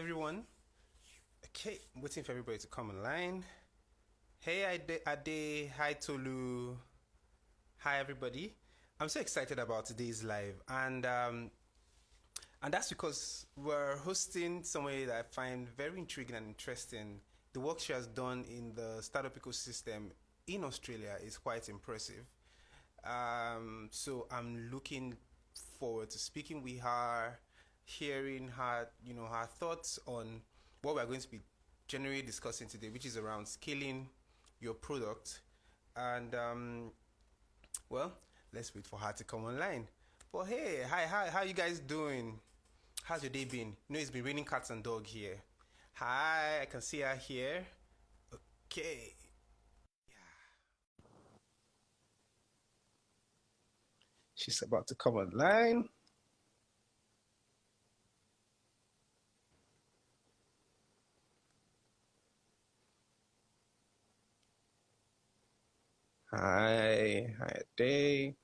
everyone. Okay, I'm waiting for everybody to come online. Hey, Ade, hi Tolu, hi everybody. I'm so excited about today's live, and that's because we're hosting somebody that I find very intriguing and interesting. The work she has done in the startup ecosystem in Australia is quite impressive. So I'm looking forward to speaking with her, hearing her thoughts on what we're going to be generally discussing today, which is around scaling your product. And well, let's wait for her to come online. But hey, hi, how you guys doing? How's your day been? You know, it's been raining cats and dog here. Hi, I can see her here. Okay. She's about to come online. Hi, day.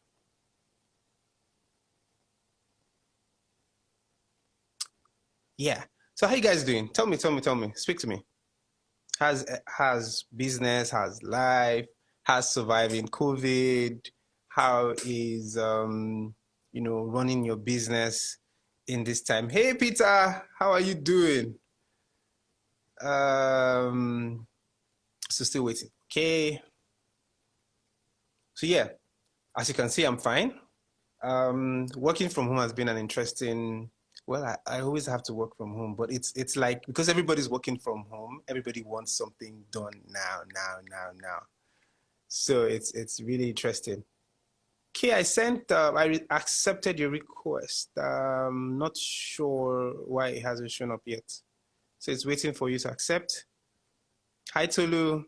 Yeah. So how you guys doing? Tell me. Speak to me. Has business, has life, has surviving COVID? How is running your business in this time? Hey Peter, how are you doing? Um, so still waiting. Okay. So yeah, as you can see, I'm fine. Working from home has been an interesting. Well, I always have to work from home, but it's like because everybody's working from home, everybody wants something done now. So it's really interesting. Okay, I accepted your request. Not sure why it hasn't shown up yet. So it's waiting for you to accept. Hi Tolu.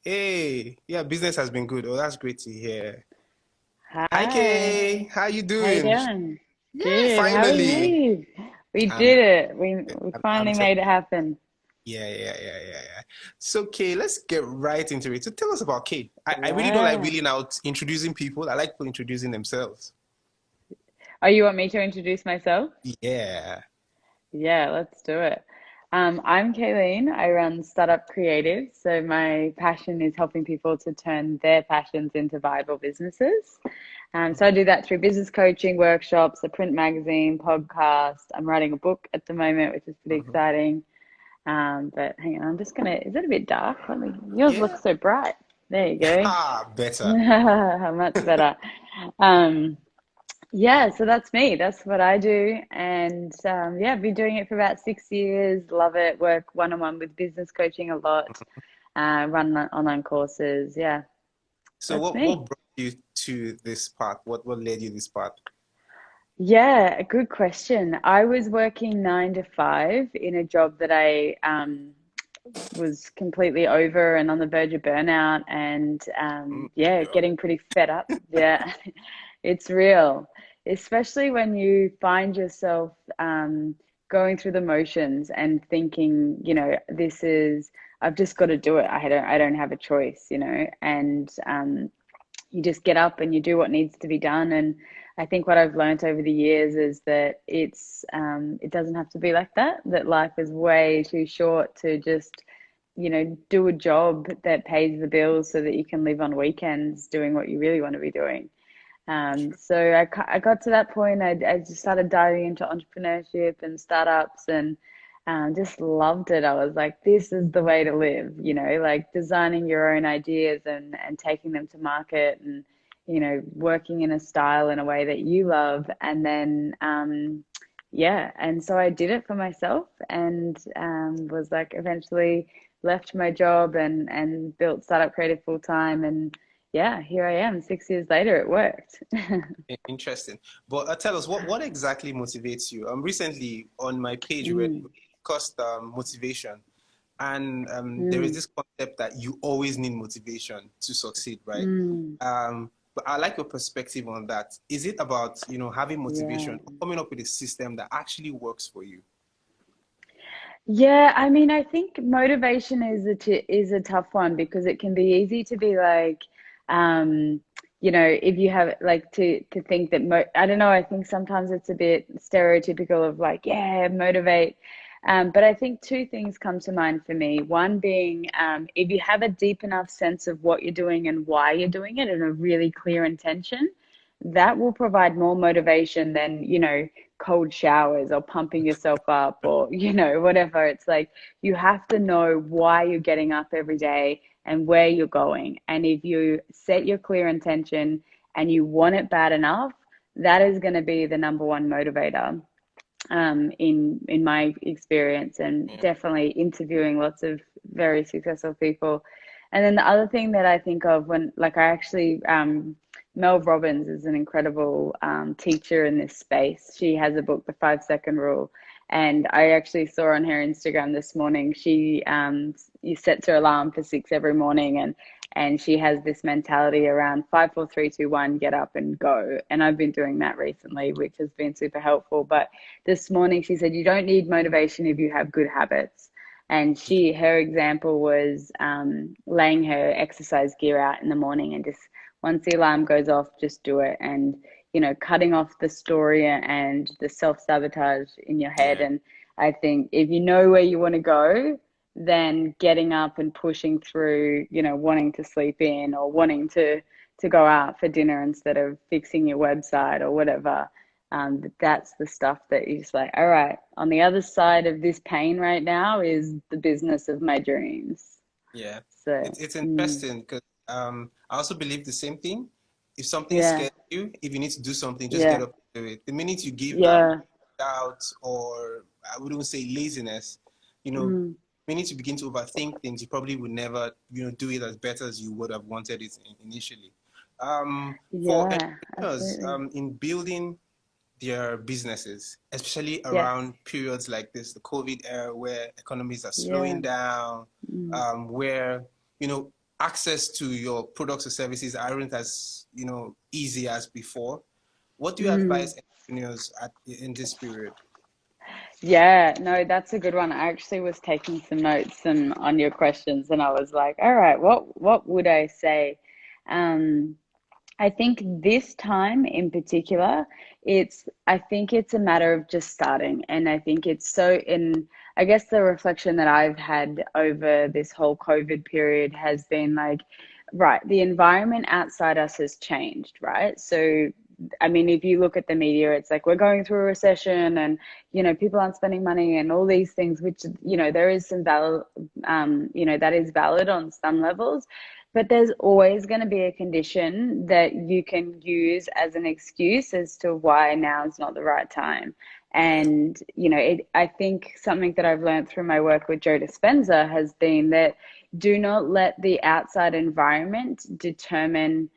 Hey, yeah, business has been good. Oh, that's great to hear. Hi Hi, Kay, how you how you doing? doing? Yeah, Good. How are finally. you? We I'm did it. We I'm finally so made it happen. yeah. So Kay, let's get right into it. So tell us about Kay. I really don't like Yeah. wheeling out introducing people. I like people introducing themselves. Oh, you want me to introduce myself? Yeah. Yeah, let's do it. I'm Kaylene. I run Startup Creative. So my passion is helping people to turn their passions into viable businesses. So I Mhm. do that through business coaching, workshops, a print magazine, podcast. I'm writing a book at the moment, which is pretty Mhm. exciting. But hang on, I'm just gonna, is it a bit dark? Yours Yeah. looks so bright. There you go. Ah, better. Much better. Um, yeah, so that's me. That's what I do. And yeah, I've been doing it for about 6 years. Love it. Work one-on-one with business coaching a lot. Run online courses. Yeah, So that's what me. brought you to this path? What led you this path? Yeah, a good question. I was working 9 to 5 in a job that I was completely over and on the verge of burnout and yeah, God. getting pretty fed up. Yeah, it's real, especially when you find yourself going through the motions and thinking, this is, I've just got to do it. I don't have a choice, and you just get up and you do what needs to be done. And I think what I've learned over the years is that it doesn't have to be like that. That life is way too short to just do a job that pays the bills so that you can live on weekends doing what you really want to be doing. So I got to that point. I just started diving into entrepreneurship and startups and just loved it. I was like, this is the way to live, like designing your own ideas and taking them to market and, working in a style in a way that you love. And then, yeah, and so I did it for myself and was like eventually left my job and built Startup Creative full time. And yeah, here I am 6 years later. It worked. Interesting. But tell us what exactly motivates you? Recently on my page we Mm, discussed motivation, and there is mm, this concept that you always need motivation to succeed, right? mm. But I like your perspective on that. Is it about having Yeah. motivation, or coming up with a system that actually works for you? Yeah, I mean, I think motivation is a tough one because it can be easy to be like, um, if you have like to think that I don't know, I think sometimes it's a bit stereotypical of like, yeah, motivate. But I think two things come to mind for me. One being, if you have a deep enough sense of what you're doing and why you're doing it and a really clear intention, that will provide more motivation than, cold showers or pumping yourself up or, whatever. It's like you have to know why you're getting up every day and where you're going. And if you set your clear intention and you want it bad enough, that is going to be the number one motivator, in my experience, and Yeah. definitely interviewing lots of very successful people. And then the other thing that I think of when, like, I actually, Mel Robbins is an incredible teacher in this space. She has a book, The 5 Second Rule. And I actually saw on her Instagram this morning, she sets her alarm for 6 every morning, and she has this mentality around 5, 4, 3, 2, 1, get up and go. And I've been doing that recently, which has been super helpful. But this morning she said, you don't need motivation if you have good habits. And her example was laying her exercise gear out in the morning and just once the alarm goes off, just do it. And, cutting off the story and the self-sabotage in your head. Yeah. And I think if you know where you want to go, then getting up and pushing through, wanting to sleep in or wanting to go out for dinner instead of fixing your website or whatever. That's the stuff that you're just like, all right, on the other side of this pain right now is the business of my dreams. Yeah. So, It's interesting because I also believe the same thing. If something yeah, scares you, if you need to do something, just get yeah, up and do it. The minute you give that yeah, doubt, or I wouldn't say laziness, mm, the minute you begin to overthink things, you probably would never, do it as better as you would have wanted it initially. For yeah, entrepreneurs, absolutely. in building their businesses, especially Yes, around periods like this, the COVID era, where economies are yeah. slowing down, Mm, where you know access to your products or services aren't as easy as before. What do you mm. advise entrepreneurs in this period? Yeah, no, that's a good one. I actually was taking some notes and on your questions, and I was like, all right, what would I say? Um, I think this time in particular, I think it's a matter of just starting. And I think it's so I guess the reflection that I've had over this whole COVID period has been like, right, the environment outside us has changed, right? So, I mean, if you look at the media, it's like we're going through a recession and, people aren't spending money and all these things, which, there is some valid, that is valid on some levels. But there's always going to be a condition that you can use as an excuse as to why now is not the right time. Yeah, And, I think something that I've learned through my work with Joe Dispenza has been that do not let the outside environment determine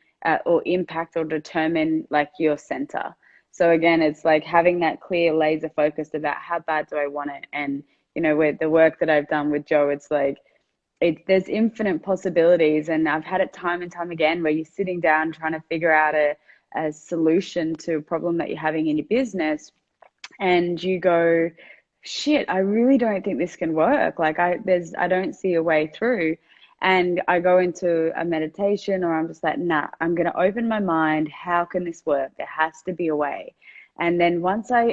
or impact or determine like your center. So again, it's like having that clear laser focus about how bad do I want it. And, with the work that I've done with Joe, it's like, there's infinite possibilities, and I've had it time and time again where you're sitting down trying to figure out a solution to a problem that you're having in your business, and you go, shit, I really don't think this can work. Like I don't see a way through. And I go into a meditation, or I'm just like, nah, I'm going to open my mind. How can this work? There has to be a way. And then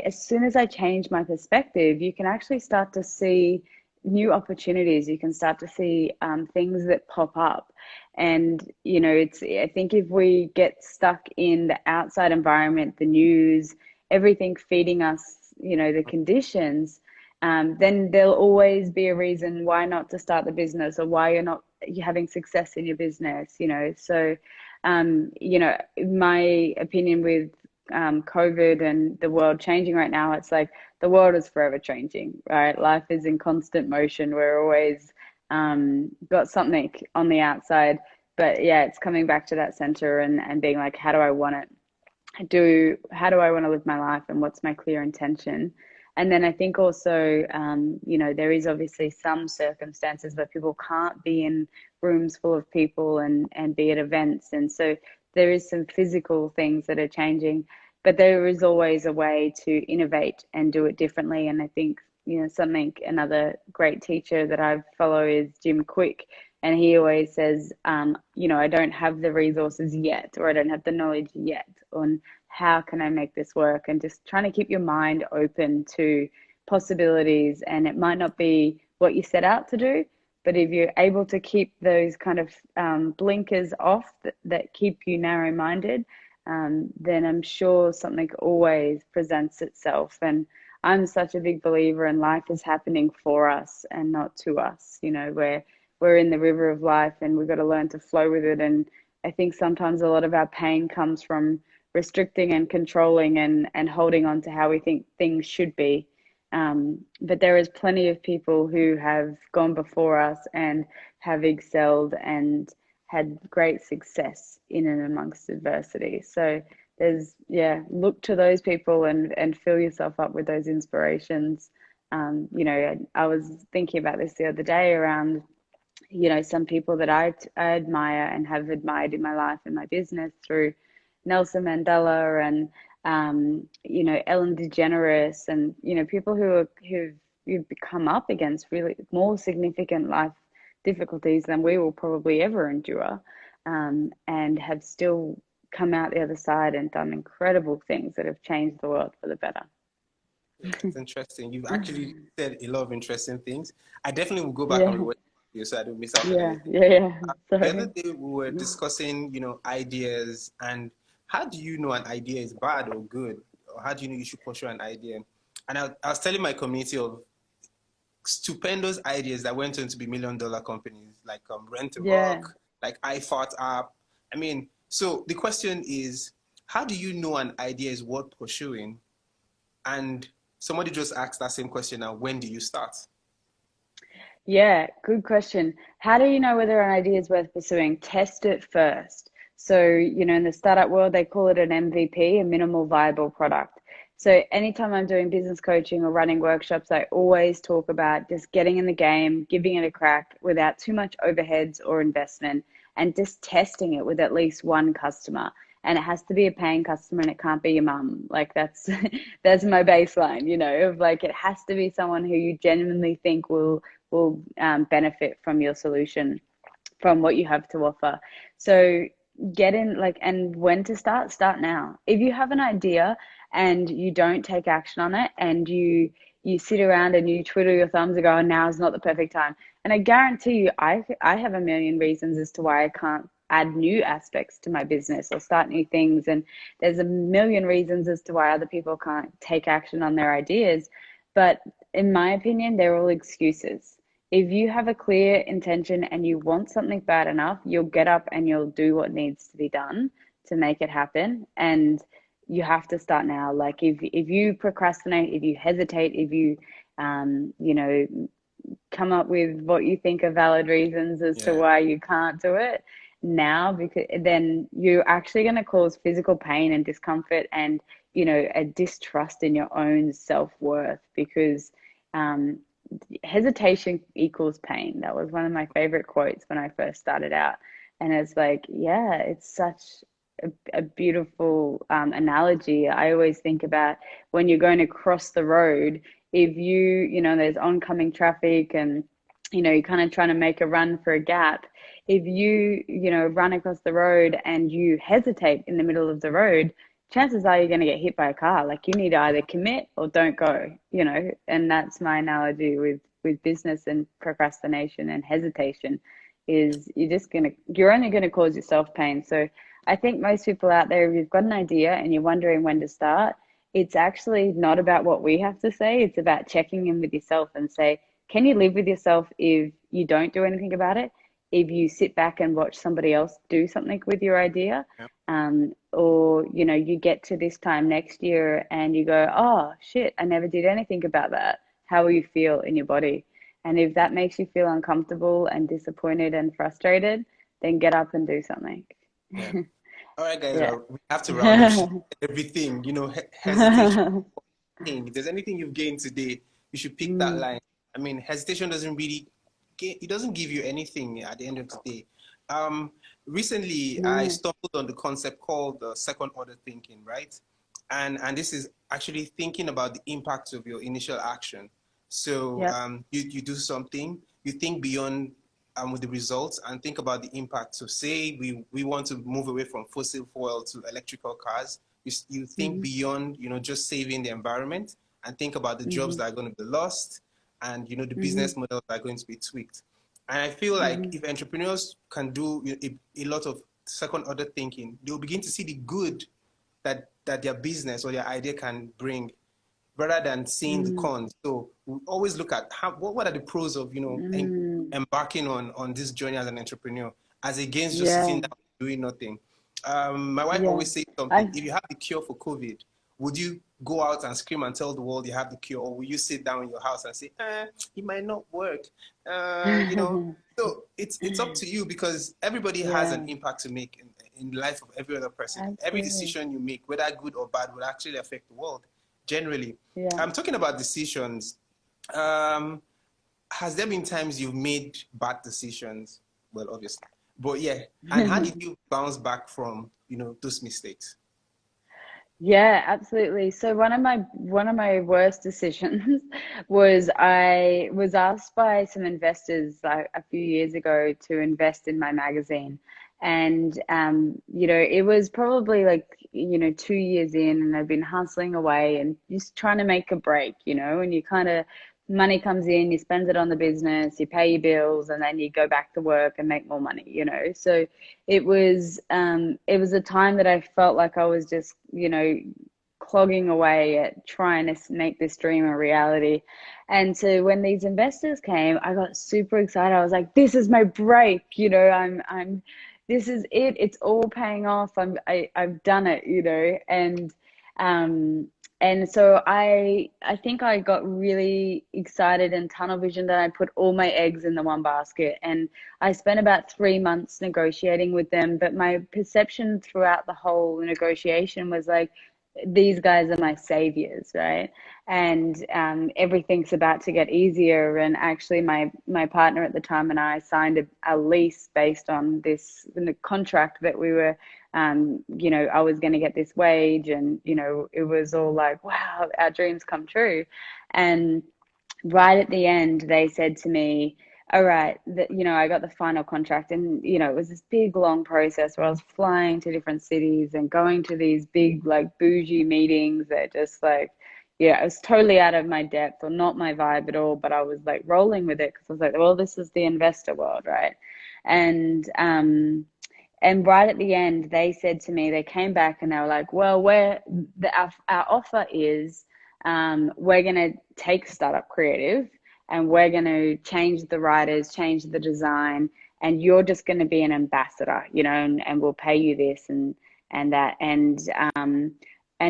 as soon as I change my perspective, you can actually start to see new opportunities. You can start to see things that pop up. And, I think if we get stuck in the outside environment, the news, everything feeding us, the conditions, then there'll always be a reason why not to start the business or why you're having success in your business, So, my opinion with COVID and the world changing right now, it's like the world is forever changing, right? Life is in constant motion. We're always got something on the outside, but yeah, it's coming back to that center and being like, how do I want it? How do I want to live my life, and what's my clear intention? And then I think also, there is obviously some circumstances where people can't be in rooms full of people and be at events. And so there is some physical things that are changing, but there is always a way to innovate and do it differently. And I think, another great teacher that I follow is Jim Quick. And he always says, I don't have the resources yet, or I don't have the knowledge yet on how can I make this work, and just trying to keep your mind open to possibilities, and it might not be what you set out to do, but if you're able to keep those kind of blinkers off that keep you narrow-minded, then I'm sure something always presents itself. And I'm such a big believer in life is happening for us and not to us. You know, we're in the river of life and we've got to learn to flow with it. And I think sometimes a lot of our pain comes from restricting and controlling and holding on to how we think things should be. But there is plenty of people who have gone before us and have excelled and had great success in and amongst adversity. So there's, yeah, look to those people and fill yourself up with those inspirations. You know, I was thinking about this the other day around, you know, some people that I admire and have admired in my life and my business through Nelson Mandela and you know, Ellen DeGeneres and, you know, people who've come up against really more significant life difficulties than we will probably ever endure, and have still come out the other side and done incredible things that have changed the world for the better. Yeah, it's interesting. You've actually said a lot of interesting things. I definitely will go back and Yeah, rewatch you so I don't miss out on yeah, anything. yeah, yeah. The other Sorry. day we were discussing, you know, ideas and how do you know an idea is bad or good? Or how do you know you should pursue an idea? And I was telling my community of stupendous ideas that went on to be $1 million companies like Rent a Yeah. Rock, like iFart app. I mean, so the question is, how do you know an idea is worth pursuing? And somebody just asked that same question now, when do you start? Yeah, good question. How do you know whether an idea is worth pursuing? Test it first. So, you know, in the startup world, they call it an MVP, a minimal viable product. So, anytime I'm doing business coaching or running workshops, I always talk about just getting in the game, giving it a crack without too much overheads or investment, and just testing it with at least one customer. And it has to be a paying customer and it can't be your mum. Like that's that's my baseline, you know, of like it has to be someone who you genuinely think will benefit from your solution, from what you have to offer. So get in, like, and when to start now. If you have an idea and you don't take action on it and you sit around and you twiddle your thumbs and go, oh, now is not the perfect time. And I guarantee you, I have a million reasons as to why I can't add new aspects to my business or start new things. And there's a million reasons as to why other people can't take action on their ideas. But in my opinion, they're all excuses. If you have a clear intention and you want something bad enough, you'll get up and you'll do what needs to be done to make it happen. And you have to start now. Like if you procrastinate, if you hesitate, if you you know, come up with what you think are valid reasons as to Yeah. why you can't do it now, because then you're actually going to cause physical pain and discomfort and, you know, a distrust in your own self-worth, because um, hesitation equals pain. That was one of my favorite quotes when I first started out. And it's like, yeah, it's such a beautiful analogy. I always think about when you're going to cross the road, if you know, there's oncoming traffic and, you know, you're kind of trying to make a run for a gap. If you know, run across the road and you hesitate in the middle of the road, chances are you're going to get hit by a car. Like you need to either commit or don't go, you know, and that's my analogy with business and procrastination and hesitation is you're only going to cause yourself pain. So I think most people out there, if you've got an idea and you're wondering when to start, it's actually not about what we have to say. It's about checking in with yourself and say, can you live with yourself if you don't do anything about it? If you sit back and watch somebody else do something with your idea, Yeah. or, you know, you get to this time next year and you go, oh shit, I never did anything about that. How will you feel in your body? And if that makes you feel uncomfortable and disappointed and frustrated, then get up and do something. Yeah. All right, guys, Yeah. we have to round up. She said everything, you know, hesitation, pain. If there's anything you've gained today, you should pick that Mm, line. I mean, hesitation doesn't really, it doesn't give you anything at the end of the day. Um, Recently, I yeah. stumbled on the concept called the second order thinking, right? And this is actually thinking about the impact of your initial action. So Yep. you do something, you think beyond with the results and think about the impact. So say we want to move away from fossil fuel to electrical cars. You think Hmm. beyond, you know, just saving the environment and think about the jobs Mm-hmm. that are going to be lost and, the Mm-hmm. business models that are going to be tweaked. And I feel like Mm-hmm. if entrepreneurs can do a lot of second order thinking, they'll begin to see the good that their business or their idea can bring rather than seeing the cons. So we always look at what are the pros of Mm-hmm. embarking on this journey as an entrepreneur, as against just Yeah. sitting down doing nothing. My wife Yeah. always says something. I If you have the cure for COVID, would you go out and scream and tell the world you have the cure, or will you sit down in your house and say, it might not work? So it's up to you because everybody has an Yeah, impact to make in the life of every other person. Every absolutely. decision you make, whether good or bad, will actually affect the world generally. Yeah. I'm talking about decisions. Um, has there been times you've made bad decisions? Well, obviously, but yeah. And how did you bounce back from those mistakes? Yeah, absolutely. So one of my worst decisions was I was asked by some investors like a few years ago to invest in my magazine. And it was probably like, 2 years in and I've been hustling away and just trying to make a break, and you kind of money comes in, you spend it on the business, you pay your bills, and then you go back to work and make more money. So it was a time that I felt like I was just, clogging away at trying to make this dream a reality. And so when these investors came, I got super excited. I was like, this is my break, this is it. It's all paying off. I've done it. Um and so I think I got really excited and tunnel visioned and I put all my eggs in the one basket. And I spent about 3 months negotiating with them. But my perception throughout the whole negotiation was like, these guys are my saviors, right? And everything's about to get easier. And actually, my partner at the time and I signed a lease based on this the contract that we were, I was going to get this wage, and it was all like, wow, our dreams come true. And right at the end, they said to me, all right, I got the final contract, and it was this big long process where I was flying to different cities and going to these big like bougie meetings that just like, yeah, it was totally out of my depth or not my vibe at all, but I was like rolling with it because I was like, well, this is the investor world, right? And right at the end, they said to me, they came back and they were like, well, our offer is, we're going to take Startup Creative and we're going to change the writers, change the design, and you're just going to be an ambassador, and we'll pay you this and that. And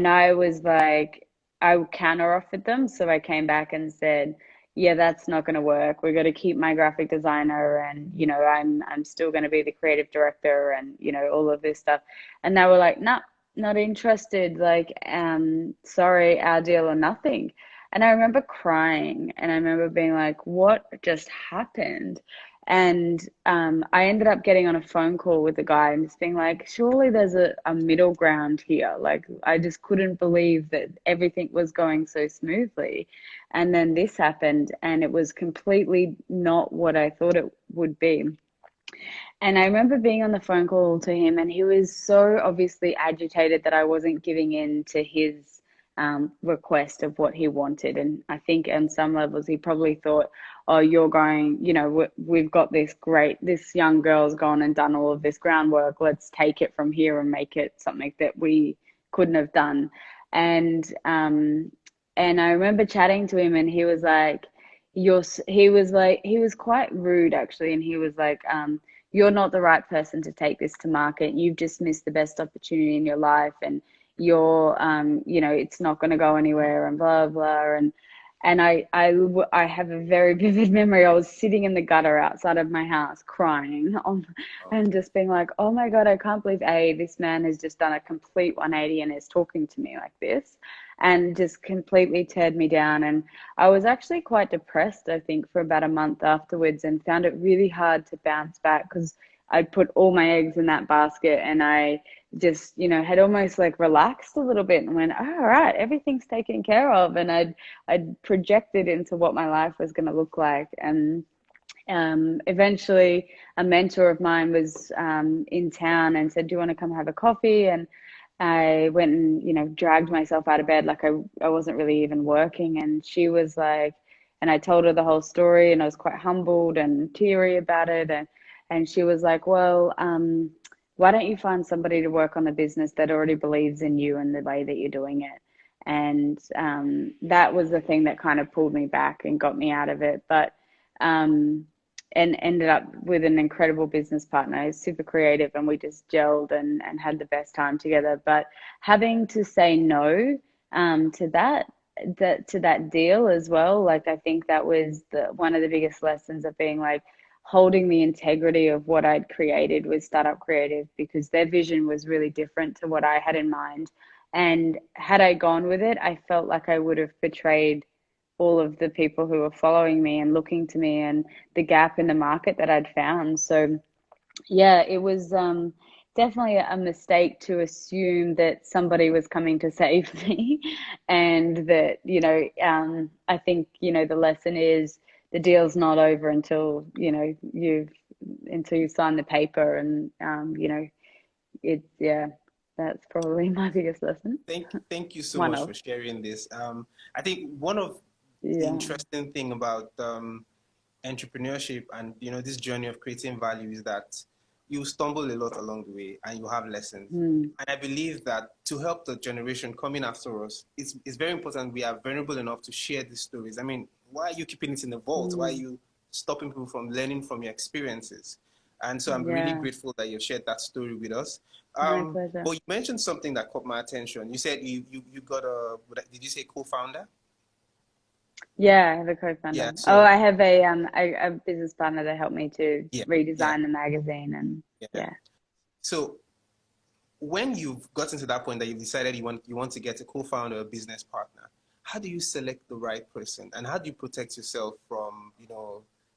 I was like, I counter offered them. So I came back and said, yeah, that's not going to work. We're going to keep my graphic designer, and I'm still going to be the creative director, and all of this stuff. And they were like, "Nah, not interested. Like, sorry, our deal or nothing." And I remember crying, and I remember being like, "What just happened?" And I ended up getting on a phone call with the guy and just being like, surely there's a middle ground here. Like, I just couldn't believe that everything was going so smoothly. And then this happened, and it was completely not what I thought it would be. And I remember being on the phone call to him, and he was so obviously agitated that I wasn't giving in to his request of what he wanted. And I think on some levels, he probably thought, oh, you're going, we've got this young girl's gone and done all of this groundwork. Let's take it from here and make it something that we couldn't have done. And, um, and I remember chatting to him, and he was like, he was quite rude actually. And he was like, you're not the right person to take this to market. You've just missed the best opportunity in your life, and it's not going to go anywhere, and blah blah. And I have a very vivid memory. I was sitting in the gutter outside of my house crying and just being like, oh my God, I can't believe this man has just done a complete 180 and is talking to me like this, and just completely teared me down. And I was actually quite depressed, I think, for about a month afterwards, and found it really hard to bounce back because I'd put all my eggs in that basket, and I just, had almost like relaxed a little bit and went, oh, all right, everything's taken care of. And I'd projected into what my life was going to look like. And eventually a mentor of mine was in town and said, do you want to come have a coffee? And I went and, dragged myself out of bed like I wasn't really even working. And she was like, and I told her the whole story and I was quite humbled and teary about it. And she was like, well, why don't you find somebody to work on the business that already believes in you and the way that you're doing it? And that was the thing that kind of pulled me back and got me out of it. But um, and ended up with an incredible business partner. He's super creative, and we just gelled and had the best time together. But having to say no to that deal as well, like I think that was the one of the biggest lessons of being like holding the integrity of what I'd created with Startup Creative, because their vision was really different to what I had in mind. And had I gone with it, I felt like I would have betrayed all of the people who were following me and looking to me, and the gap in the market that I'd found. So yeah, it was definitely a mistake to assume that somebody was coming to save me, and that I think the lesson is the deal's not over until you sign the paper, and it's yeah, that's probably my biggest lesson. Thank you so One much of for sharing this. I think one of the yeah. interesting thing about entrepreneurship and this journey of creating value is that you stumble a lot along the way and you have lessons. Mm, And I believe that to help the generation coming after us, it's very important we are vulnerable enough to share these stories. I mean, why are you keeping it in the vault? Why are mm, you stopping people from learning from your experiences? And so I'm really yeah, grateful that you've shared that story with us. my pleasure. But you mentioned something that caught my attention. You said you got did you say co-founder? Yeah, I have a co-founder. Yeah. Oh, So I have a business partner that helped me to yeah, yeah, redesign the magazine, and yeah. yeah. So when you've gotten to that point that you've decided you want to get a co-founder or business partner, how do you select the right person, and how do you protect yourself from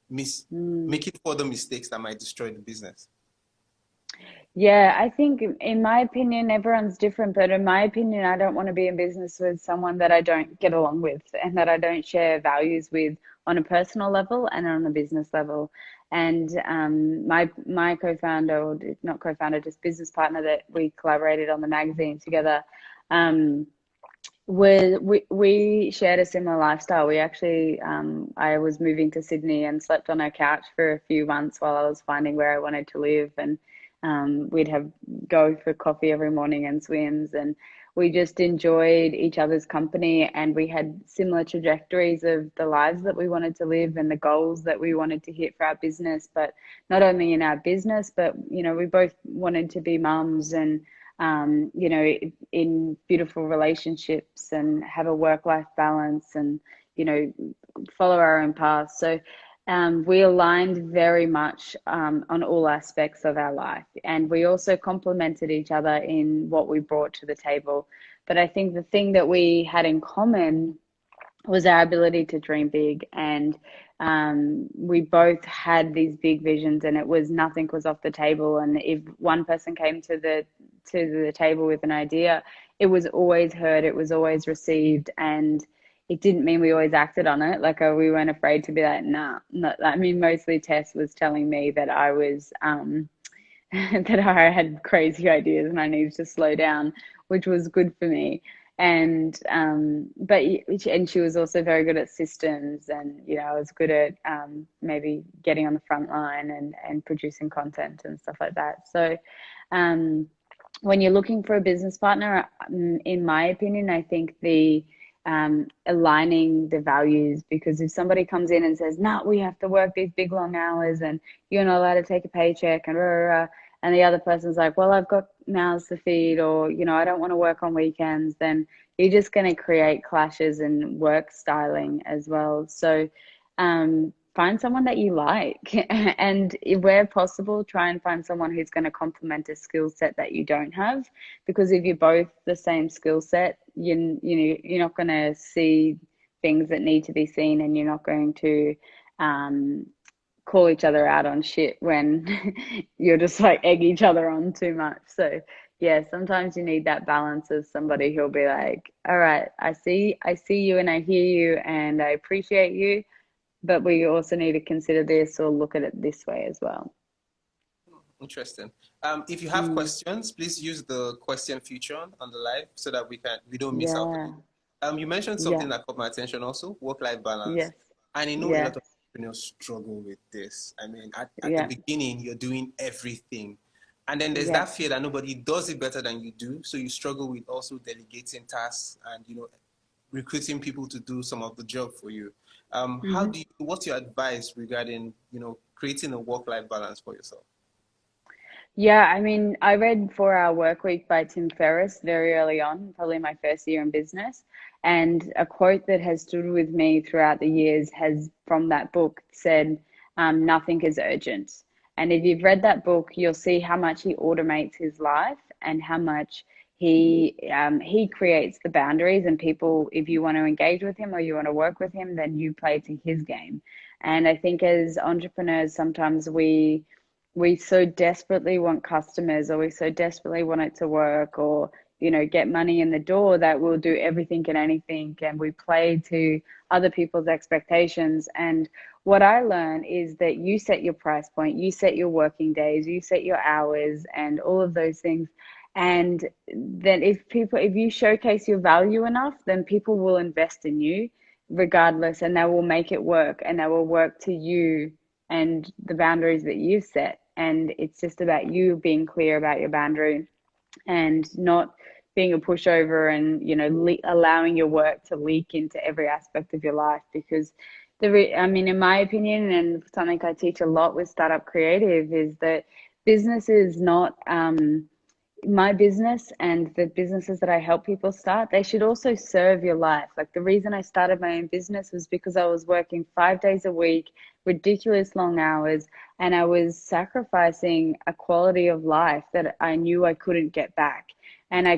mis Mm. making further mistakes that might destroy the business? Yeah, I think in my opinion, everyone's different, but in my opinion, I don't want to be in business with someone that I don't get along with and that I don't share values with on a personal level and on a business level. And my co-founder, or not co-founder, just business partner that we collaborated on the magazine together, um, we shared a similar lifestyle. We actually, I was moving to Sydney and slept on her couch for a few months while I was finding where I wanted to live, and we'd have go for coffee every morning and swims, and we just enjoyed each other's company, and we had similar trajectories of the lives that we wanted to live and the goals that we wanted to hit for our business. But not only in our business, but we both wanted to be mums and in beautiful relationships and have a work-life balance and, you know, follow our own path. So we aligned very much on all aspects of our life. And we also complemented each other in what we brought to the table. But I think the thing that we had in common was our ability to dream big, and we both had these big visions, and it was nothing was off the table. And if one person came to the table with an idea, it was always heard, it was always received, and it didn't mean we always acted on it. Like we weren't afraid to be like, nah, not. I mean, mostly Tess was telling me that I was that I had crazy ideas and I needed to slow down, which was good for me. And and she was also very good at systems, and I was good at maybe getting on the front line and producing content and stuff like that. So um, when you're looking for a business partner, in my opinion, I think the aligning the values, because if somebody comes in and says, "No, we have to work these big long hours, and you're not allowed to take a paycheck," and rah, rah, rah, and the other person's like, "Well, I've got mouths to feed," or I don't want to work on weekends, then you're just going to create clashes in work styling as well. So find someone that you like, and where possible, try and find someone who's going to complement a skill set that you don't have, because if you're both the same skill set, you're not going to see things that need to be seen, and you're not going to um, call each other out on shit when you're just like egg each other on too much. So yeah, sometimes you need that balance of somebody who'll be like, all right, I see you and I hear you and I appreciate you, but we also need to consider this or look at it this way as well. Interesting. If you have Mm, questions, please use the question feature on the live so that we don't miss out on yeah, it. You mentioned yeah, something that caught my attention also, work-life balance. yes, And I know a lot yes, of entrepreneurs struggle with this. I mean, at the yeah, beginning, you're doing everything. And then there's yeah. that fear that nobody does it better than you do. So you struggle with also delegating tasks and, recruiting people to do some of the job for you. Mm-hmm. What's your advice regarding, creating a work-life balance for yourself? Yeah, I mean, I read 4 Hour Work Week by Tim Ferriss very early on, probably my first year in business. And a quote that has stood with me throughout the years has from that book said, nothing is urgent. And if you've read that book, you'll see how much he automates his life and how much he creates the boundaries. And people, if you want to engage with him or you want to work with him, then you play to his game. And I think as entrepreneurs, sometimes we so desperately want customers or we so desperately want it to work or get money in the door that we'll do everything and anything and we play to other people's expectations. And what I learn is that you set your price point, you set your working days, you set your hours and all of those things. And then if you showcase your value enough, then people will invest in you regardless, and they will make it work and they will work to you and the boundaries that you've set. And it's just about you being clear about your boundary and not being a pushover and, allowing your work to leak into every aspect of your life. Because I mean, in my opinion, and something I teach a lot with Startup Creative is that business is not, my business and the businesses that I help people start, they should also serve your life. Like the reason I started my own business was because I was working 5 days a week, ridiculous long hours, and I was sacrificing a quality of life that I knew I couldn't get back. And I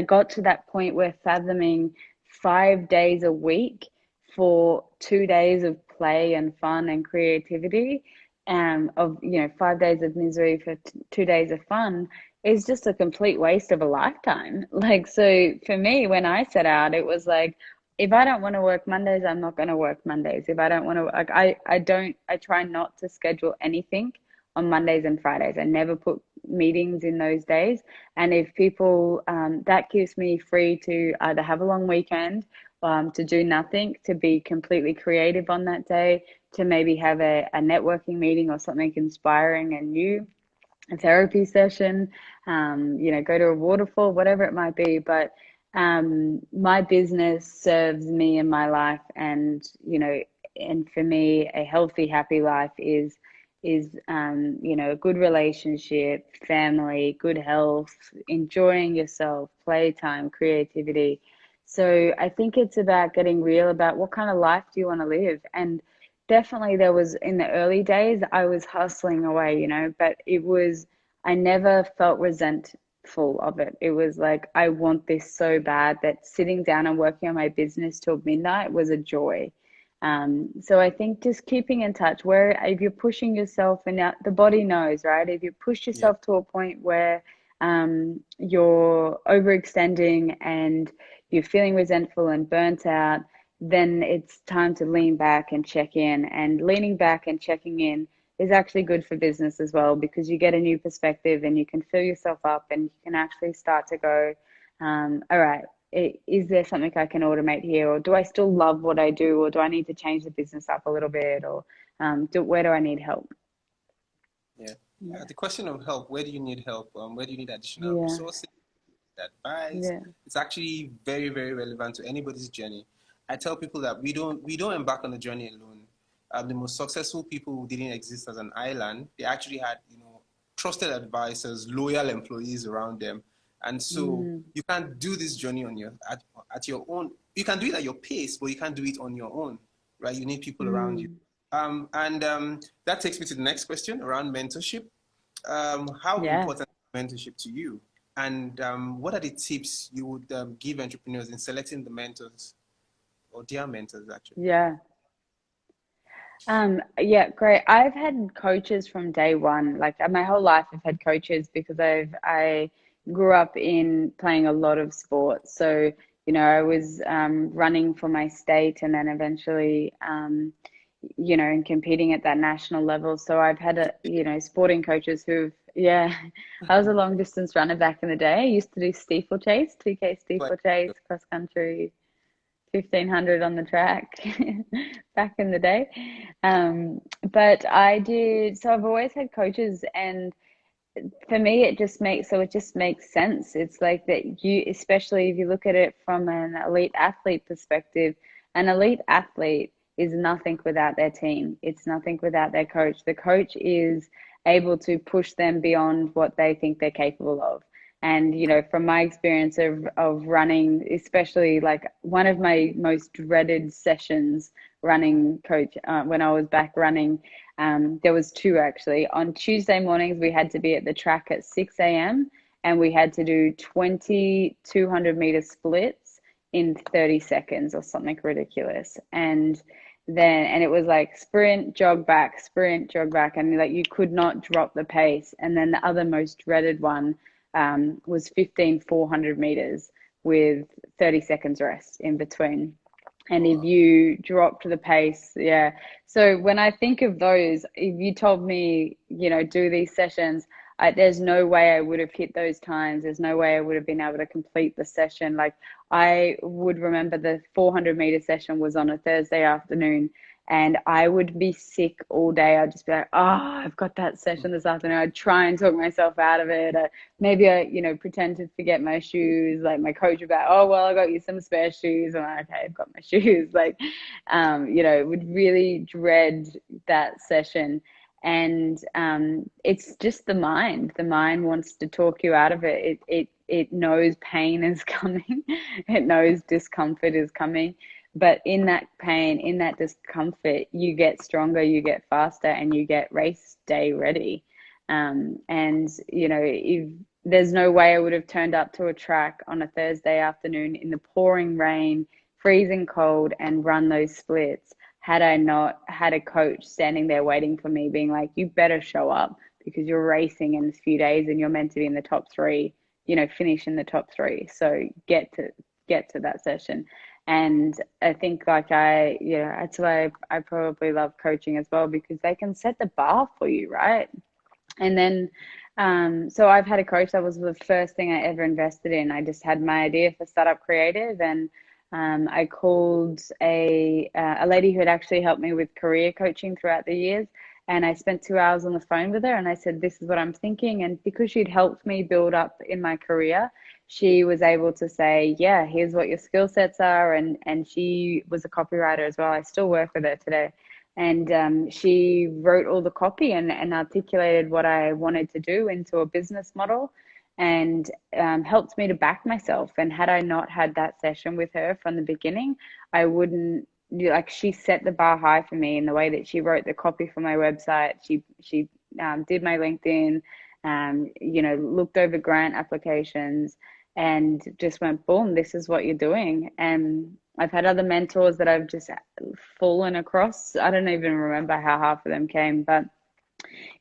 got to that point where fathoming 5 days a week for 2 days of play and fun and creativity, of 5 days of misery for 2 days of fun is just a complete waste of a lifetime. Like, so for me, when I set out, it was like, if I don't want to work Mondays, I'm not going to work Mondays. If I don't want to, like, I try not to schedule anything on Mondays and Fridays. I never put meetings in those days. And if people, that gives me free to either have a long weekend, to do nothing, to be completely creative on that day, to maybe have a networking meeting or something inspiring and new, a therapy session, go to a waterfall, whatever it might be. But my business serves me in my life, and for me, a healthy, happy life is a good relationship, family, good health, enjoying yourself, playtime, creativity. So I think it's about getting real about what kind of life do you want to live. And definitely there was in the early days, I was hustling away, but I never felt resentful of it. It was like, I want this so bad that sitting down and working on my business till midnight was a joy. So I think just keeping in touch where if you're pushing yourself and now the body knows, right? If you push Yeah. yourself to a point where you're overextending and you're feeling resentful and burnt out, then it's time to lean back and check in. And leaning back and checking in is actually good for business as well because you get a new perspective and you can fill yourself up and you can actually start to go, all right, is there something I can automate here? Or do I still love what I do? Or do I need to change the business up a little bit? Or where do I need help? Yeah. Yeah. The question of help, where do you need help? Where do you need additional Yeah. resources, advice? Yeah. It's actually very, very relevant to anybody's journey. I tell people that we don't embark on the journey alone. The most successful people who didn't exist as an island, they actually had, trusted advisors, loyal employees around them. And so Mm, you can't do this journey at your own. You can do it at your pace, but you can't do it on your own, right? You need people around you. mm. And that takes me to the next question around mentorship. How Yeah. important is mentorship to you? And what are the tips you would give entrepreneurs in selecting the mentors or their mentors, actually? Yeah. Yeah, great. I've had coaches from day one. Like my whole life, I've had coaches because I grew up in playing a lot of sports. So, I was running for my state and then eventually and competing at that national level. So I've had sporting coaches who've, yeah, I was a long distance runner back in the day. I used to do steeplechase, 2K Like, steeplechase, cross country, 1500 on the track back in the day. But I did, so I've always had coaches, and for me it just makes sense. It's like that, you, especially if you look at it from an elite athlete perspective, an elite athlete is nothing without their team. It's nothing without their coach. The coach is able to push them beyond what they think they're capable of. And from my experience of running, especially like one of my most dreaded sessions running coach, when I was back running, there was two actually. On Tuesday mornings, we had to be at the track at 6 a.m. and we had to do 200-meter splits in 30 seconds or something ridiculous. And it was like sprint, jog back, and like you could not drop the pace. And then the other most dreaded one was 15 400 meters with 30 seconds rest in between. And if wow. you drop to the pace, yeah. So when I think of those, if you told me, do these sessions, there's no way I would have hit those times. There's no way I would have been able to complete the session. Like I would remember the 400-meter session was on a Thursday afternoon, and I would be sick all day. I'd just be like, oh, I've got that session this afternoon. I'd try and talk myself out of it. Maybe I, pretend to forget my shoes. Like my coach would be like, oh, well, I got you some spare shoes. I'm like, okay, I've got my shoes. Like, would really dread that session. And it's just the mind. The mind wants to talk you out of it. It knows pain is coming. It knows discomfort is coming. But in that pain, in that discomfort, you get stronger, you get faster, and you get race day ready. And, if there's no way I would have turned up to a track on a Thursday afternoon in the pouring rain, freezing cold, and run those splits had I not had a coach standing there waiting for me, being like, you better show up because you're racing in a few days and you're meant to be in the top three, finish in the top three. So get to that session. And I think that's why I probably love coaching as well, because they can set the bar for you, right? And then, so I've had a coach. That was the first thing I ever invested in. I just had my idea for Startup Creative, and I called a lady who had actually helped me with career coaching throughout the years. And I spent 2 hours on the phone with her, and I said, this is what I'm thinking. And because she'd helped me build up in my career, she was able to say, yeah, here's what your skill sets are. And she was a copywriter as well. I still work with her today. And she wrote all the copy and articulated what I wanted to do into a business model, and helped me to back myself. And had I not had that session with her from the beginning, I wouldn't, like, she set the bar high for me in the way that she wrote the copy for my website. She did my LinkedIn, looked over grant applications, and just went, boom, this is what you're doing. And I've had other mentors that I've just fallen across. I don't even remember how half of them came, but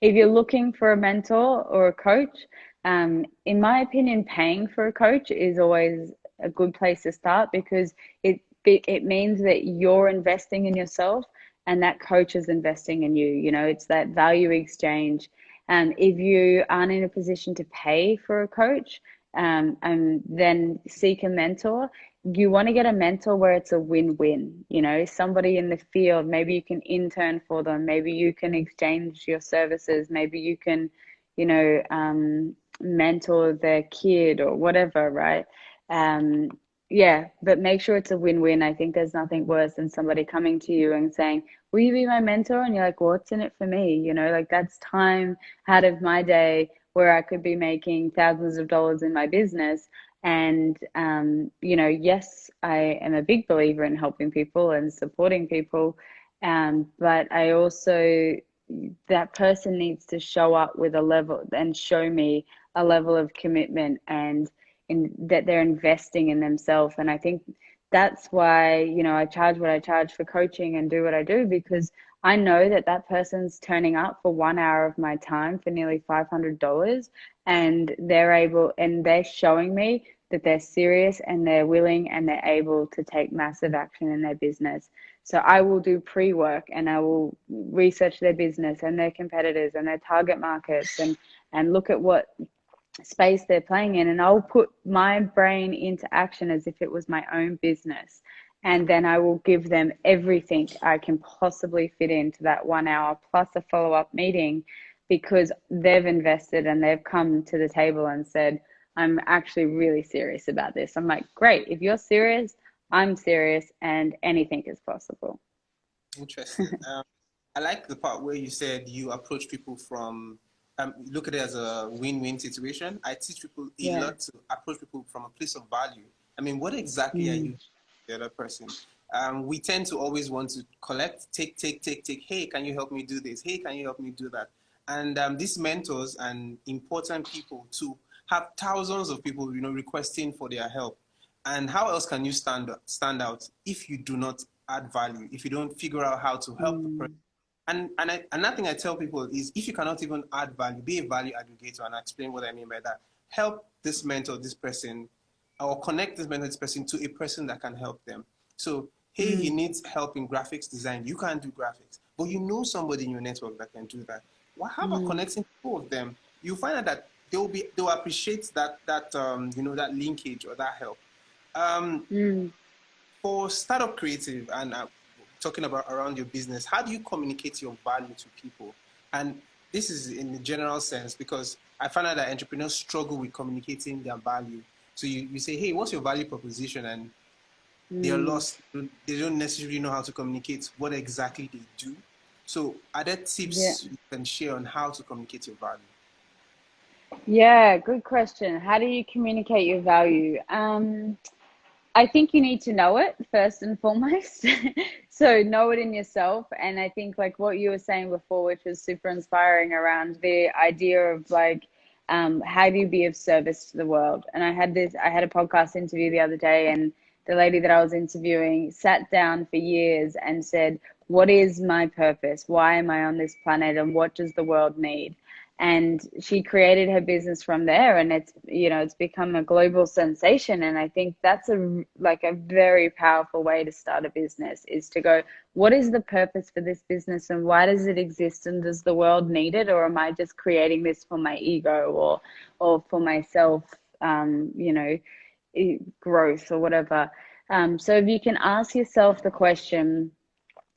if you're looking for a mentor or a coach, in my opinion, paying for a coach is always a good place to start, because it means that you're investing in yourself and that coach is investing in you. It's that value exchange. And if you aren't in a position to pay for a coach, and then seek a mentor, you want to get a mentor where it's a win-win. Somebody in the field, maybe you can intern for them, maybe you can exchange your services, maybe you can, mentor their kid or whatever, right? Yeah, but make sure it's a win-win. I think there's nothing worse than somebody coming to you and saying, will you be my mentor? And you're like, what's in it for me? Like, that's time out of my day where I could be making thousands of dollars in my business. And, yes, I am a big believer in helping people and supporting people. But I also, that person needs to show up with a level and show me a level of commitment, and that they're investing in themselves. And I think that's why, I charge what I charge for coaching and do what I do, because I know that that person's turning up for 1 hour of my time for nearly $500, and they're showing me that they're serious and they're willing and they're able to take massive action in their business. So I will do pre-work and I will research their business and their competitors and their target markets and look at what space they're playing in, and I'll put my brain into action as if it was my own business. And then I will give them everything I can possibly fit into that 1 hour plus a follow-up meeting, because they've invested and they've come to the table and said, I'm actually really serious about this. I'm like, great, if you're serious, I'm serious, and anything is possible. Interesting. I like the part where you said you approach people from, look at it as a win-win situation. I teach people a Yeah. lot to approach people from a place of value. I mean, what exactly are Mm, you the other person? We tend to always want to collect, take, take, take, take. Hey, can you help me do this? Hey, can you help me do that? And these mentors and important people to have thousands of people, requesting for their help. And how else can you stand out if you do not add value, if you don't figure out how to help the person? mm, Another thing I tell people is, if you cannot even add value, be a value aggregator, and I explain what I mean by that. Help this mentor, this person, or connect this mentor, this person to a person that can help them. So, hey, he mm, needs help in graphics design. You can't do graphics, but you know somebody in your network that can do that. Well, how about mm, connecting two of them? You find out that they'll appreciate that linkage or that help. Um, mm. for startup creative and talking about around your business, how do you communicate your value to people? And this is in the general sense, because I find out that entrepreneurs struggle with communicating their value. So you say, hey, what's your value proposition? And they're Mm. lost. They don't necessarily know how to communicate what exactly they do. So are there Yeah. tips you can share on how to communicate your value? Yeah, good question. How do you communicate your value? I think you need to know it first and foremost. So know it in yourself. And I think like what you were saying before, which was super inspiring around the idea of like, how do you be of service to the world? And I had a podcast interview the other day, and the lady that I was interviewing sat down for years and said, what is my purpose? Why am I on this planet? And what does the world need? And she created her business from there, and it's become a global sensation. And I think that's a very powerful way to start a business, is to go, what is the purpose for this business, and why does it exist, and does the world need it, or am I just creating this for my ego or for myself, um you know growth or whatever. So if you can ask yourself the question,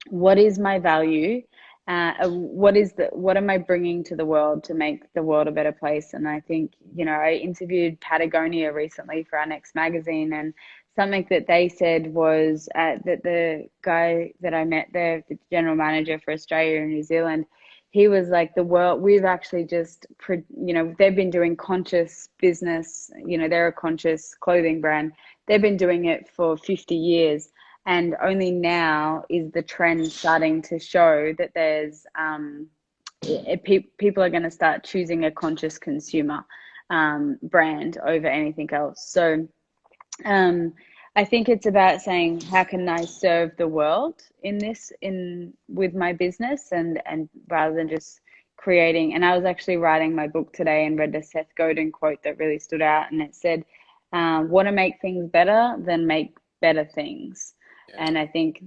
what is my value? What am I bringing to the world to make the world a better place? And I think, I interviewed Patagonia recently for our next magazine, and something that they said was that the guy that I met there, the general manager for Australia and New Zealand, he was like, the world, we've actually just, they've been doing conscious business, they're a conscious clothing brand. They've been doing it for 50 years, and only now is the trend starting to show that there's people are going to start choosing a conscious consumer brand over anything else. So um, I think it's about saying, how can I serve the world in with my business, and rather than just creating. And I was actually writing my book today and read the Seth Godin quote that really stood out, and it said, "Want to make things better, then make better things." Yeah. And I think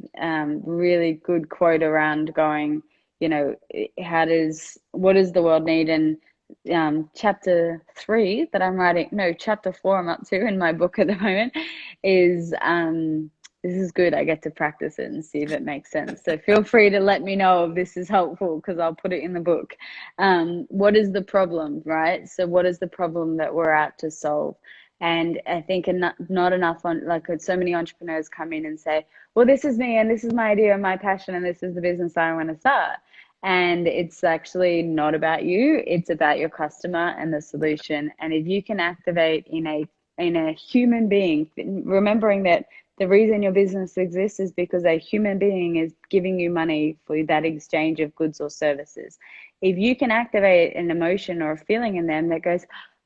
really good quote around going, what does the world need? And chapter 3 that I'm writing, no, chapter 4 I'm up to in my book at the moment, is this is good. I get to practice it and see if it makes sense. So feel free to let me know if this is helpful, because I'll put it in the book. What is the problem, right? So what is the problem that we're out to solve? And I think not enough on, like, so many entrepreneurs come in and say, well, this is me and this is my idea and my passion and this is the business I want to start. And it's actually not about you. It's about your customer and the solution. And if you can activate in a human being, remembering that the reason your business exists is because a human being is giving you money for that exchange of goods or services. If you can activate an emotion or a feeling in them that goes,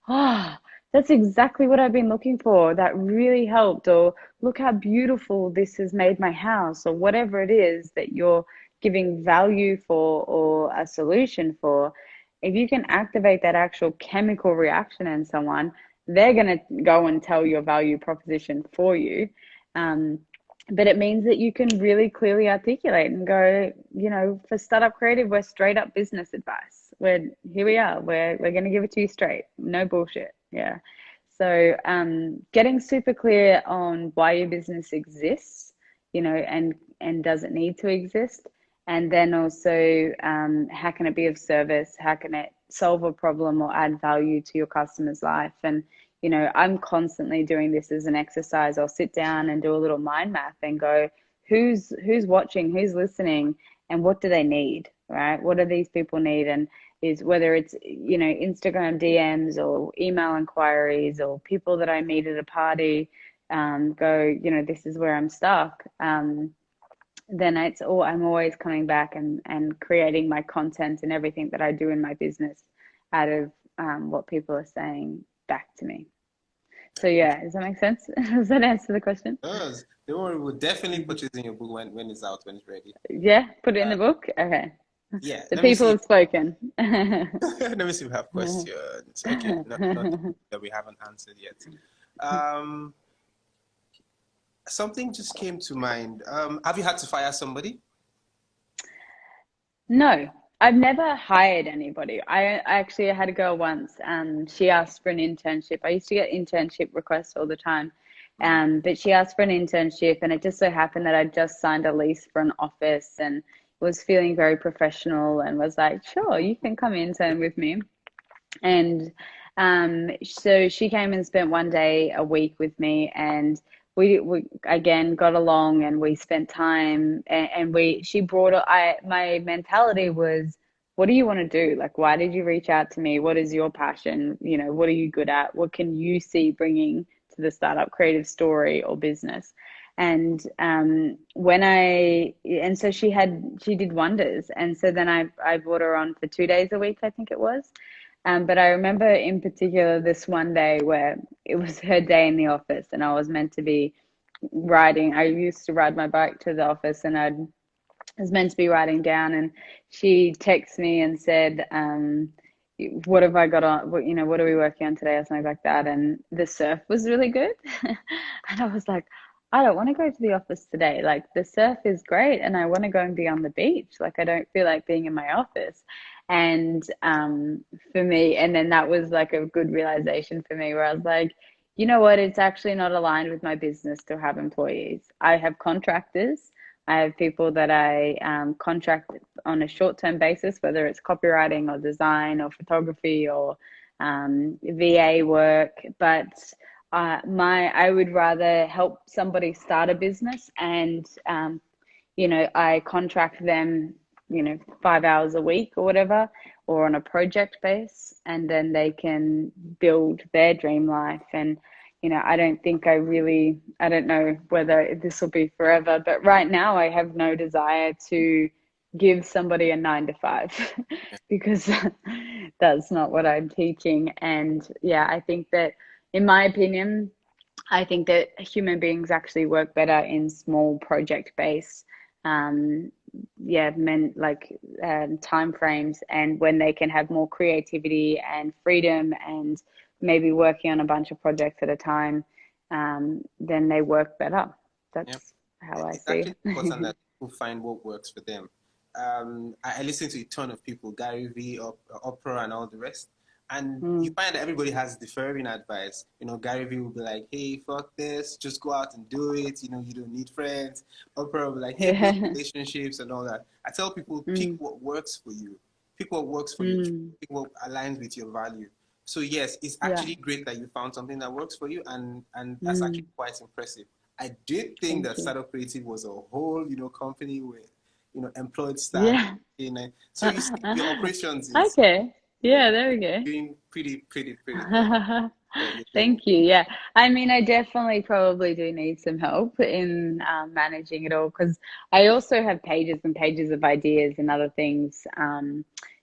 oh, that's exactly what I've been looking for, that really helped, or look how beautiful this has made my house, or whatever it is that you're giving value for or a solution for, if you can activate that actual chemical reaction in someone, they're going to go and tell your value proposition for you. Um, but it means that you can really clearly articulate and go, for startup creative, we're straight up business advice. We're here we are. We're going to give it to you straight. No bullshit. Yeah. So getting super clear on why your business exists, and does it need to exist? And then also, how can it be of service? How can it solve a problem or add value to your customer's life? And I'm constantly doing this as an exercise. I'll sit down and do a little mind map and go, who's watching, who's listening, and what do they need, right? What do these people need? And is whether it's, Instagram DMs or email inquiries or people that I meet at a party, this is where I'm stuck. Then I'm always coming back and creating my content and everything that I do in my business out of what people are saying back to me. So yeah, does that make sense? Does that answer the question? It does. Don't worry, we'll definitely put it in your book when it's out, when it's ready. Yeah, put it in Uh, the book. Okay. yeah, The let me people see. have spoken. Let me see if we have questions. Okay, not that we haven't answered yet. Um, Something just came to mind. Have you had to fire somebody? No, I've never hired anybody. I actually had a girl once, she asked for an internship. I used to get internship requests all the time. Mm. But she asked for an internship, and it just so happened that I just signed a lease for an office and was feeling very professional and was like, sure, you can come intern with me. And so she came and spent one day a week with me, and we again got along, and we spent time, and she brought my mentality was, what do you want to do? Like, why did you reach out to me? What is your passion? What are you good at? What can you see bringing to the startup creative story or business? And so she did wonders. And so then I brought her on for 2 days a week, I think it was. But I remember in particular this one day where it was her day in the office, and I was meant to be riding. I used to ride my bike to the office, and I was meant to be riding down. And she texted me and said, "What have I got on? What are we working on today?" or something like that. And the surf was really good, and I was like, I don't want to go to the office today. Like, the surf is great, and I want to go and be on the beach. Like, I don't feel like being in my office. And for me, and then that was like a good realization for me, where I was like, you know what? It's actually not aligned with my business to have employees. I have contractors. I have people that I contract on a short-term basis, whether it's copywriting or design or photography or VA work. But I would rather help somebody start a business, and I contract them, 5 hours a week or whatever, or on a project base, and then they can build their dream life. And I don't know whether this will be forever, but right now I have no desire to give somebody a 9 to 5 because that's not what I'm teaching. And yeah, I think that, in my opinion, I think that human beings actually work better in small project based, um, time frames, and when they can have more creativity and freedom and maybe working on a bunch of projects at a time, then they work better. Yeah. That's how I It's see actually important it. that people find what works for them. I listen to a ton of people, Gary V, Oprah, and all the rest. And you Mm. find that everybody has differing advice. Gary Vee will be like, hey, fuck this, just go out and do it. You don't need friends. Oprah will be like, hey, build Yeah. relationships and all that. I tell people, pick Mm. what works for you. Pick what works for you. Mm. Pick what aligns with your value. So yes, it's Yeah. actually great that you found something that works for you, and that's actually Mm. quite impressive. I did think Thank that you. Startup Creative was a whole, company with, employed staff. Yeah. So you see, your operations is Okay. yeah, Yeah, there we go. doing pretty good. You're doing Thank you. Yeah. I mean, I definitely probably do need some help in managing it all, because I also have pages and pages of ideas and other things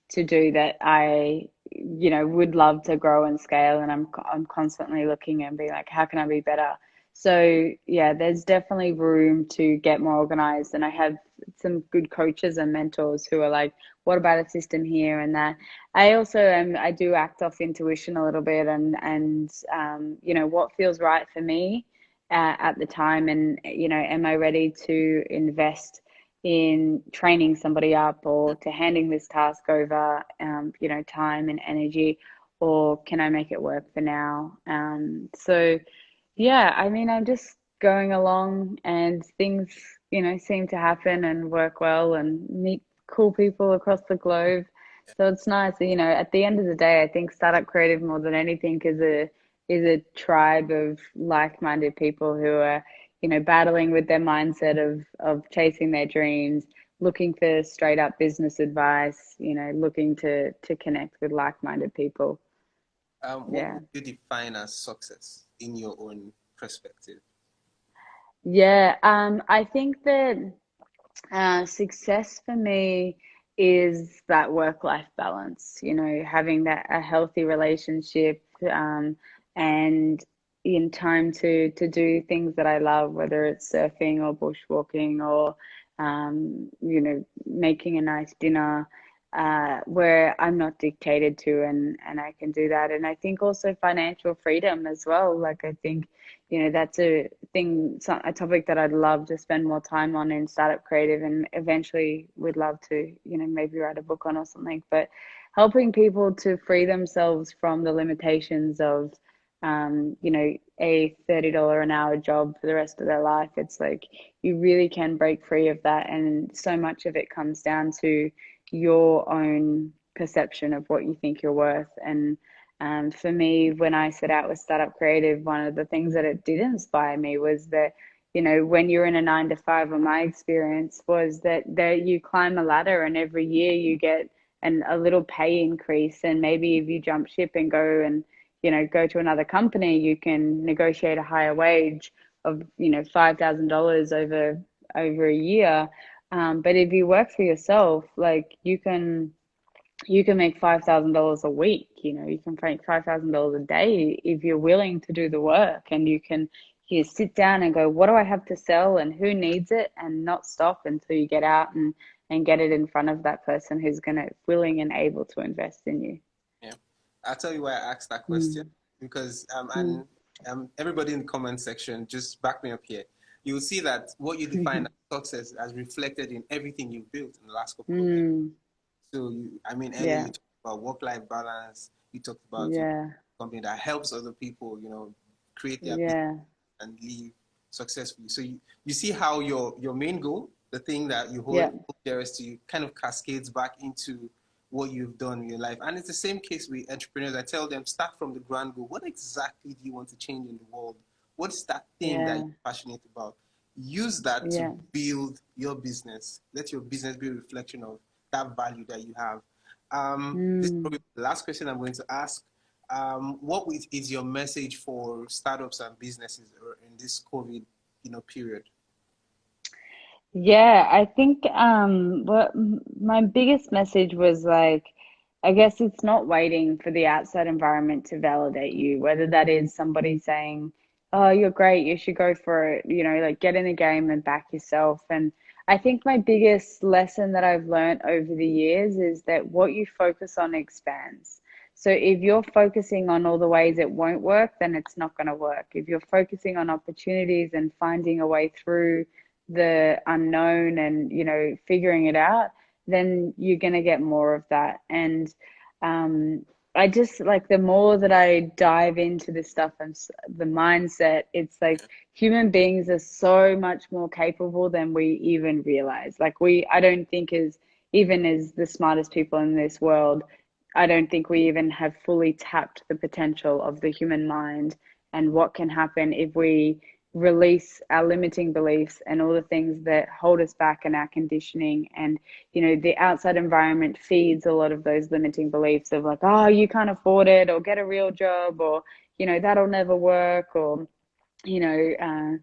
to do that I, would love to grow and scale. And I'm constantly looking and being like, how can I be better? So yeah, there's definitely room to get more organized. And I have some good coaches and mentors who are like, what about a system here and that? I do act off intuition a little bit, and what feels right for me, at the time, and am I ready to invest in training somebody up or to handing this task over, time and energy, or can I make it work for now? So yeah, I mean, I'm just going along and things, seem to happen and work well and meet cool people across the globe. So it's nice, at the end of the day, I think Startup Creative more than anything is a tribe of like-minded people who are, battling with their mindset of chasing their dreams, looking for straight up business advice, looking to connect with like-minded people. What Yeah. would you define as success in your own perspective? Yeah, I think that success for me is that work-life balance, having that a healthy relationship, and in time to do things that I love, whether it's surfing or bushwalking or making a nice dinner, where I'm not dictated to, and I can do that. And I think also financial freedom as well. Like I think, that's a thing, a topic that I'd love to spend more time on in Startup Creative, and eventually would love to, maybe write a book on or something. But helping people to free themselves from the limitations of, a $30 an hour job for the rest of their life. It's like you really can break free of that, and so much of it comes down to your own perception of what you think you're worth. And for me, when I set out with Startup Creative, one of the things that it did inspire me was that, when you're in a 9 to 5, or my experience was that there you climb a ladder, and every year you get a little pay increase. And maybe if you jump ship and go and, go to another company, you can negotiate a higher wage of, $5,000 over a year. But if you work for yourself, like you can make $5,000 a week. You can make $5,000 a day if you're willing to do the work, and you sit down and go, what do I have to sell and who needs it, and not stop until you get out and get it in front of that person who's gonna willing and able to invest in you. Yeah, I'll tell you why I asked that question Mm, because mm. everybody in the comment section, just back me up here. You'll see that what you define as success as reflected in everything you've built in the last couple of years. Mm, So earlier you yeah, talked about work-life balance. You talked about yeah, something that helps other people, create their business yeah, and live successfully. So you see how your main goal, the thing that you yeah, hold dearest to you, kind of cascades back into what you've done in your life. And it's the same case with entrepreneurs. I tell them, start from the grand goal. What exactly do you want to change in the world? What's that thing that yeah, you're passionate about? Use that to yeah. build your business. Let your business be a reflection of that value that you have. This is Mm. probably the last question I'm going to ask. What is your message for startups and businesses in this COVID, period? Yeah, I think what my biggest message was like, I guess it's not waiting for the outside environment to validate you, whether that is somebody saying, "Oh, you're great, you should go for it," like get in the game and back yourself. And I think my biggest lesson that I've learned over the years is that what you focus on expands. So if you're focusing on all the ways it won't work, then it's not going to work. If you're focusing on opportunities and finding a way through the unknown and figuring it out, then you're going to get more of that. And I just like, the more that I dive into this stuff and the mindset, it's like human beings are so much more capable than we even realize. Like, I don't think, as even as the smartest people in this world, I don't think we even have fully tapped the potential of the human mind and what can happen if we release our limiting beliefs and all the things that hold us back and our conditioning. And the outside environment feeds a lot of those limiting beliefs of like, oh, you can't afford it, or get a real job, or that'll never work, or you know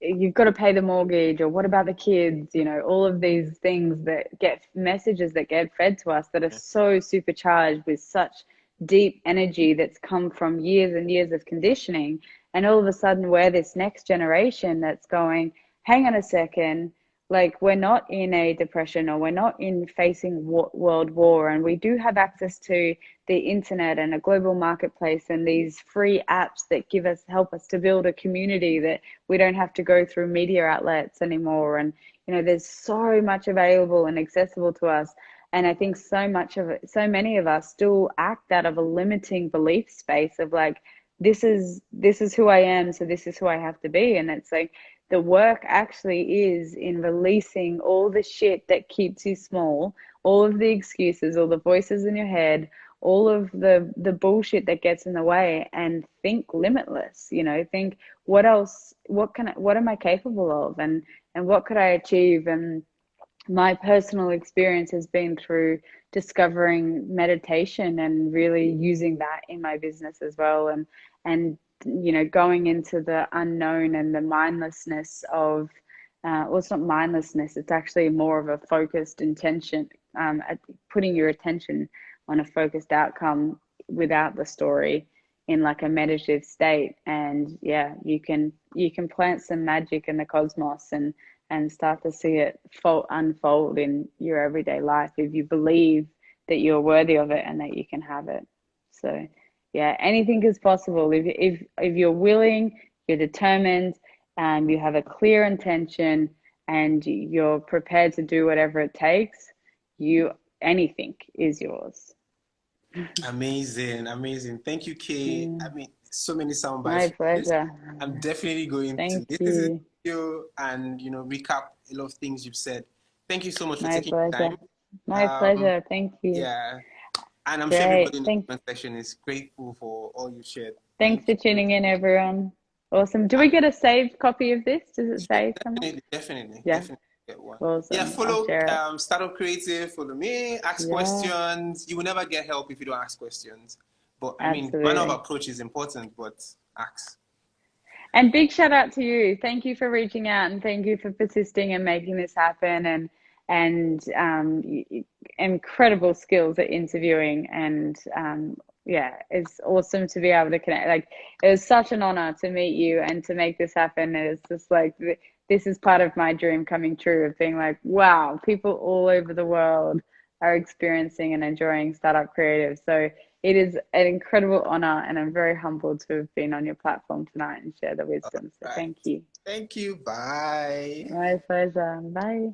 you've got to pay the mortgage, or what about the kids, all of these things that get messages that get fed to us that are so supercharged with such deep energy that's come from years and years of conditioning. And all of a sudden we're this next generation that's going, hang on a second, Like, we're not in a depression, or we're not in facing world war, and we do have access to the internet and a global marketplace and these free apps that help us to build a community, that we don't have to go through media outlets anymore. And there's so much available and accessible to us. And I think so many of us still act out of a limiting belief space of like, this is who I am, so this is who I have to be. And it's like, the work actually is in releasing all the shit that keeps you small, all of the excuses, all the voices in your head, all of the bullshit that gets in the way, and think limitless. Think, what am I capable of, and what could I achieve? And my personal experience has been through discovering meditation and really using that in my business as well. And going into the unknown and the mindlessness of well, it's not mindlessness, it's actually more of a focused intention, at putting your attention on a focused outcome without the story, in like a meditative state. And yeah, you can plant some magic in the cosmos, and start to see it unfold in your everyday life, if you believe that you're worthy of it and that you can have it. So yeah, anything is possible if you're willing, you're determined, you have a clear intention, and you're prepared to do whatever it takes. Anything is yours. Amazing, amazing. Thank you, Kay. Yeah, I mean, so many sound bites my from this. pleasure. I'm definitely going to Thank listen to the you. video and recap a lot of things you've said. Thank you so much for My taking the pleasure. time. My Um, pleasure. Thank you. yeah, and I'm sure Great. everybody in the comment section is grateful for all you shared. Thanks Thank for you. tuning in, everyone. Awesome. Do we And get a saved copy of this? Does it yeah, say somewhere? definitely, definitely, Yeah. definitely get one. Yeah, Awesome. I'll follow share it. Startup Creative, follow me, ask Yeah, questions. You will never get help if you don't ask questions. But I mean, manner of absolutely. approach is important, but ask. And big shout out to you. Thank you for reaching out, and thank you for persisting and making this happen, and incredible skills at interviewing. And yeah, it's awesome to be able to connect. Like, it was such an honor to meet you and to make this happen. It's just like, this is part of my dream coming true, of being like, wow, people all over the world are experiencing and enjoying startup creative. So it is an incredible honor, and I'm very humbled to have been on your platform tonight and share the All wisdom. So right. thank you. Thank you. Bye. My pleasure. Bye.